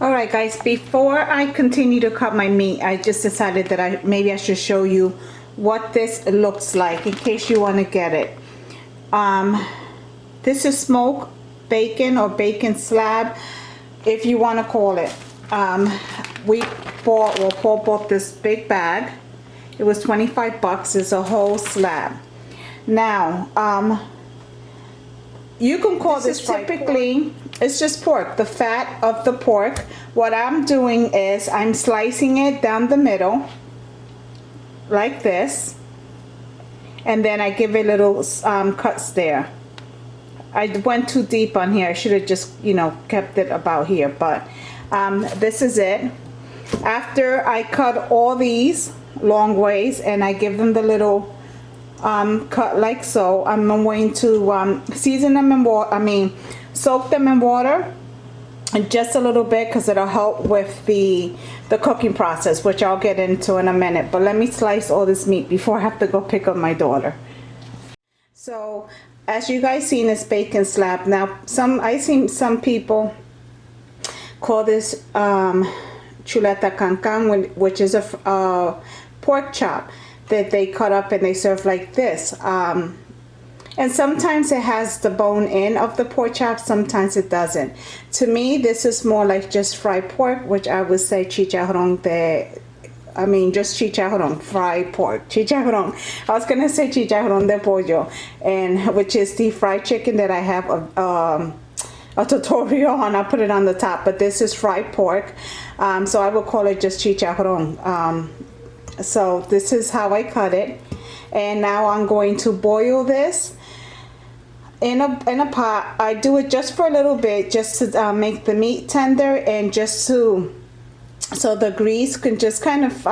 Alright guys, before I continue to cut my meat, I just decided that maybe I should show you what this looks like in case you want to get it. This is smoked bacon or bacon slab, if you want to call it. Paul bought this big bag. It was 25 bucks. It's a whole slab. Now, you can call this typically, it's just pork, the fat of the pork. What I'm doing is I'm slicing it down the middle like this, and then I give it little cuts there. I went too deep on here. I should have just, you know, kept it about here, but this is it. After I cut all these long ways and I give them the little cut like so, I'm going to season them in water, soak them in water just a little bit, because it'll help with the cooking process, which I'll get into in a minute. But let me slice all this meat before I have to go pick up my daughter. So as you guys seen, this bacon slab. Now I've seen some people call this chuleta cancan, which is a pork chop that they cut up and they serve like this. And sometimes it has the bone in of the pork chop, sometimes it doesn't. To me, this is more like just fried pork, which I would say chicharrón just chicharrón, fried pork, chicharrón. I was gonna say chicharrón de pollo, and which is the fried chicken that I have a tutorial on. I'll put it on the top, but this is fried pork, so I will call it just chicharrón. So this is how I cut it, and now I'm going to boil this in a pot. I do it just for a little bit, just to make the meat tender, and just so the grease can just kind of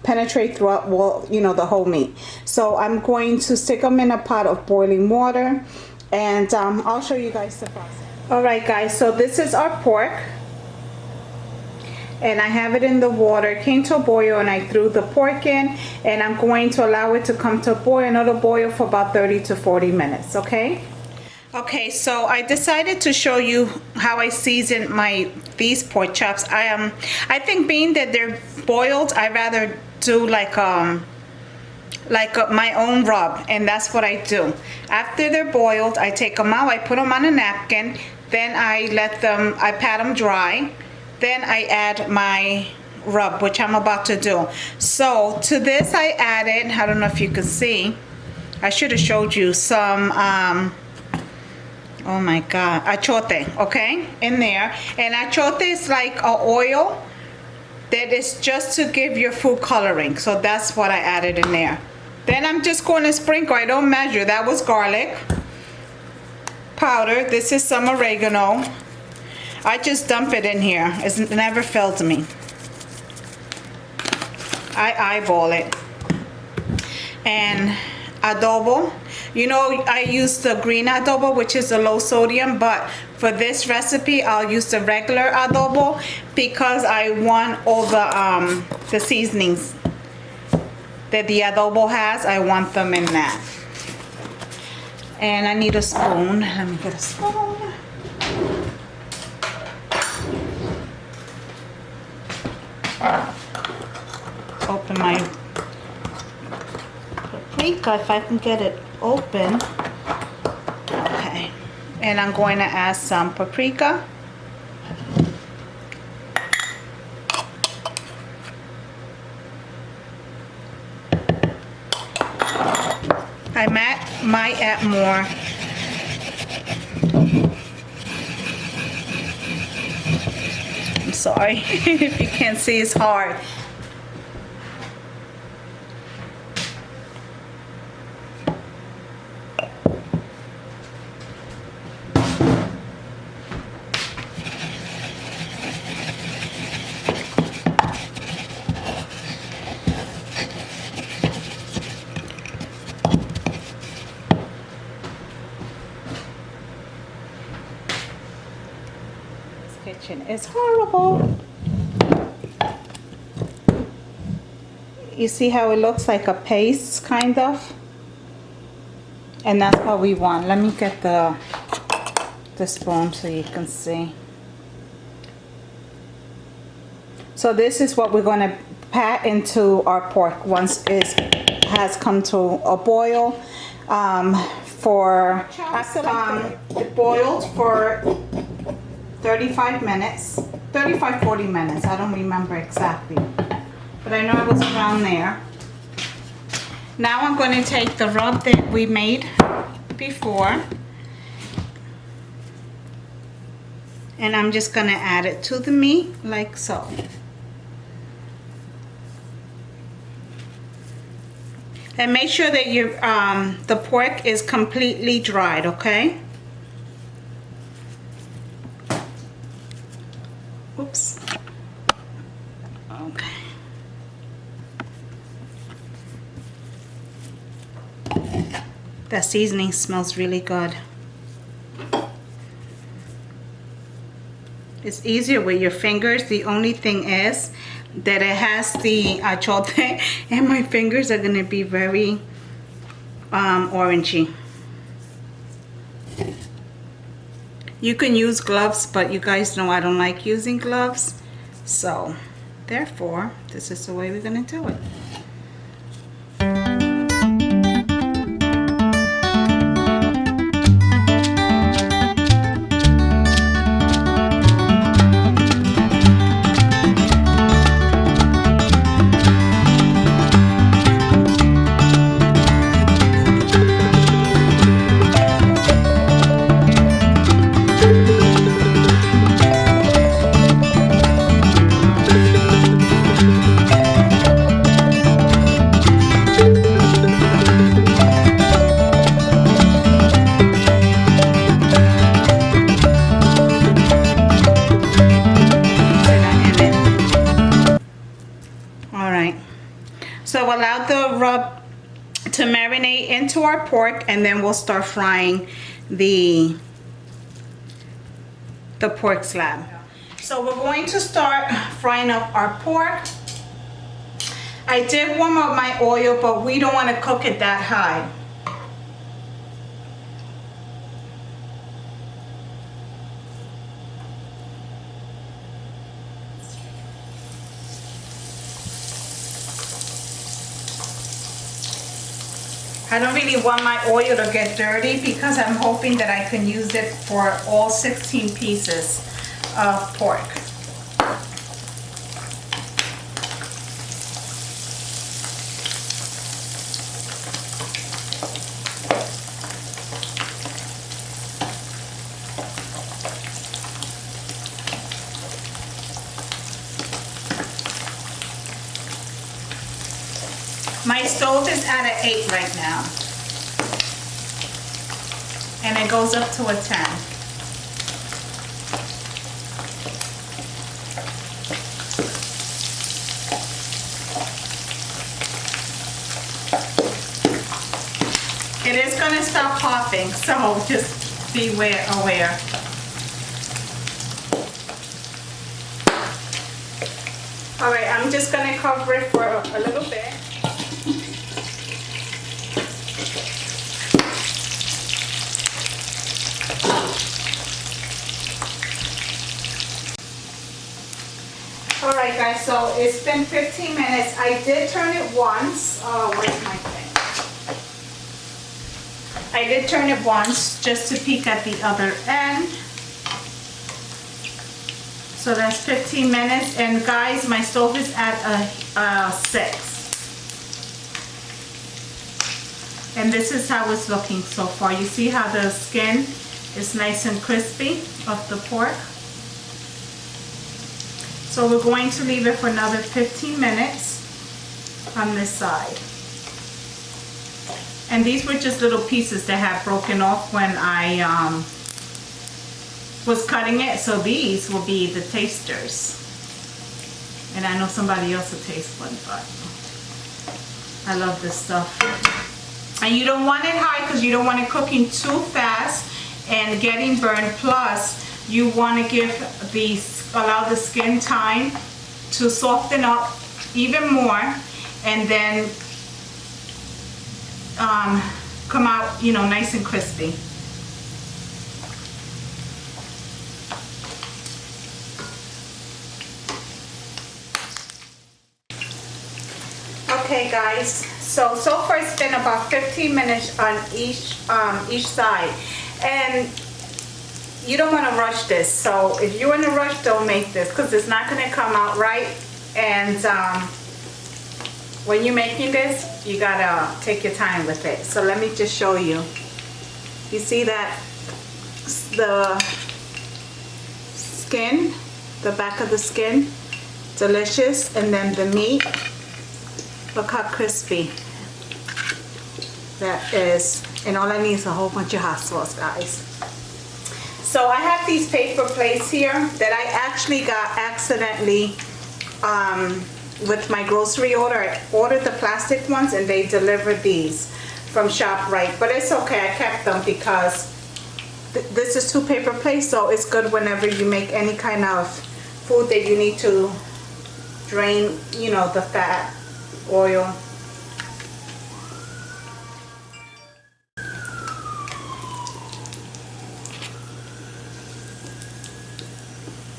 penetrate throughout, well, you know, the whole meat. So I'm going to stick them in a pot of boiling water, and I'll show you guys the process. Alright guys, so this is our pork, and I have it in the water. It came to a boil, and I threw the pork in, and I'm going to allow it to come to a boil, and it'll boil for about 30 to 40 minutes, okay? Okay, so I decided to show you how I season these pork chops. I think being that they're boiled, I'd rather do like my own rub, and that's what I do. After they're boiled, I take them out, I put them on a napkin, then I pat them dry. Then I add my rub, which I'm about to do. So to this I added, I don't know if you can see, I should have showed you some, oh my God, achote, okay, in there. And achote is like an oil that is just to give your food coloring. So that's what I added in there. Then I'm just going to sprinkle, I don't measure, that was garlic powder. This is some oregano. I just dump it in here. It's never failed me. I eyeball it. And adobo. You know, I use the green adobo, which is a low sodium, but for this recipe, I'll use the regular adobo because I want all the seasonings that the adobo has. I want them in that. And I need a spoon. Let me get a spoon. Open my paprika if I can get it open. Okay, and I'm going to add some paprika. I might add more. I'm sorry if you can't see, it's hard. Kitchen is horrible. You see how it looks like a paste, kind of? And that's what we want. Let me get the spoon so you can see. So this is what we're going to pat into our pork once it has come to a boil. It boiled for 35 minutes, 35-40 minutes. I don't remember exactly, but I know it was around there. Now I'm going to take the rub that we made before, and I'm just going to add it to the meat like so. And make sure that your the pork is completely dried, okay? Oops. Okay. That seasoning smells really good. It's easier with your fingers. The only thing is that it has the achote, and my fingers are going to be very orangey. You can use gloves, but you guys know I don't like using gloves, so therefore this is the way we're going to do it. So allow the rub to marinate into our pork, and then we'll start frying the pork slab. So we're going to start frying up our pork. I did warm up my oil, but we don't want to cook it that high. I don't really want my oil to get dirty because I'm hoping that I can use it for all 16 pieces of pork. My stove is at an 8 right now, and it goes up to a 10. It is going to stop popping, so just be aware. All right, I'm just going to cover it for a little bit. Alright guys, so it's been 15 minutes. I did turn it once. Oh, where's my thing? I did turn it once just to peek at the other end. So that's 15 minutes. And guys, my stove is at a 6. And this is how it's looking so far. You see how the skin is nice and crispy of the pork? So we're going to leave it for another 15 minutes on this side. And these were just little pieces that had broken off when I was cutting it. So these will be the tasters. And I know somebody else will taste one, but I love this stuff. And you don't want it high because you don't want it cooking too fast and getting burned. Plus, you want to allow the skin time to soften up even more, and then come out, you know, nice and crispy. Okay guys, so far it's been about 15 minutes on each side, and you don't want to rush this. So if you're in a rush, don't make this, because it's not going to come out right. And when you're making this, you gotta take your time with it. So let me just show you. You see that the skin, the back of the skin, delicious, and then the meat. Look how crispy that is. And all I need is a whole bunch of hot sauce, guys. So I have these paper plates here that I actually got accidentally with my grocery order. I ordered the plastic ones and they delivered these from ShopRite. But it's okay, I kept them because this is 2 paper plates, so it's good whenever you make any kind of food that you need to drain, you know, the fat, oil.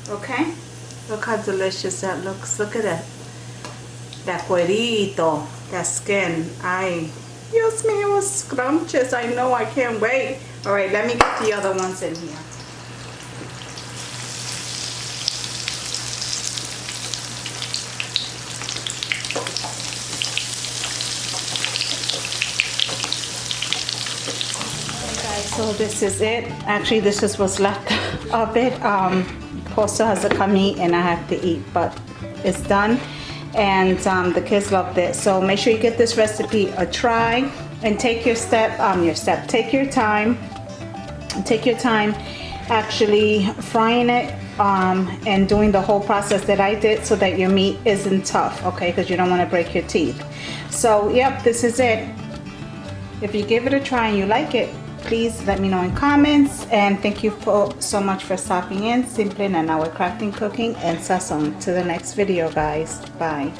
Okay, look how delicious that looks. Look at it. That cuerito, that skin. Dios mío, it was scrumptious. I know, I can't wait. All right, let me get the other ones in here. So this is it. Actually, this is what's left of it. Costa has to come eat and I have to eat, but it's done. And the kids loved it. So make sure you get this recipe a try and take your take your time. Take your time actually frying it and doing the whole process that I did so that your meat isn't tough, okay? Because you don't want to break your teeth. So, yep, this is it. If you give it a try and you like it, please let me know in comments, and thank you so much for stopping in. Simply Nena with Crafting, Cooking, and Sazon. To the next video, guys. Bye.